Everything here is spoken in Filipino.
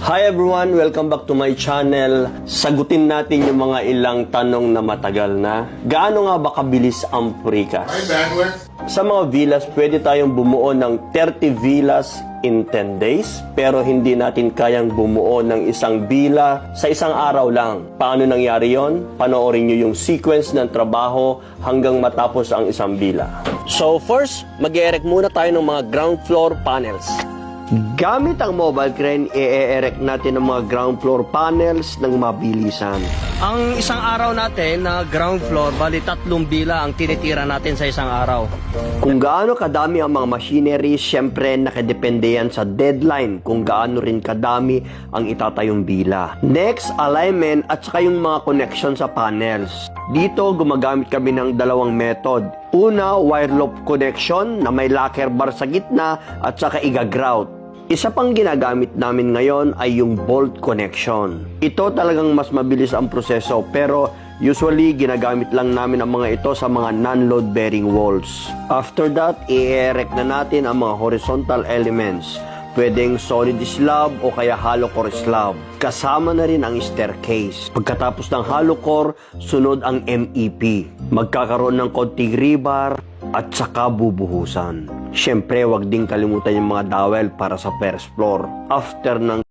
Hi everyone! Welcome back to my channel. Sagutin natin yung mga ilang tanong na matagal na. Gaano nga ba kabilis ang purikas? Sa mga villas, pwede tayong bumuo ng 30 villas in 10 days, pero hindi natin kayang bumuo ng isang villa sa isang araw lang. Paano nangyari yon? Panoorin nyo yung sequence ng trabaho hanggang matapos ang isang villa. So first, mag-erect muna tayo ng mga ground floor panels. Gamit ang mobile crane, i-erect natin ang mga ground floor panels ng mabilisan. Ang isang araw natin na ground floor, bali 3 bila ang tinitira natin sa isang araw. Kung gaano kadami ang mga machinery, syempre nakadepende yan sa deadline kung gaano rin kadami ang itatayong bila. Next, alignment at saka yung mga connection sa panels. Dito, gumagamit kami ng dalawang method. Una, wire loop connection na may lacquer bar sa gitna at saka iga-grout. Isa pang ginagamit namin ngayon ay yung bolt connection. Ito talagang mas mabilis ang proseso pero usually ginagamit lang namin ang mga ito sa mga non-load bearing walls. After that, i-erect na natin ang mga horizontal elements. Pwedeng solid slab o kaya hollow core slab. Kasama na rin ang staircase. Pagkatapos ng hollow core, sunod ang MEP. Magkakaroon ng konting rebar at saka bubuhusan. Siyempre, wag din kalimutan yung mga dowel para sa first floor. After ng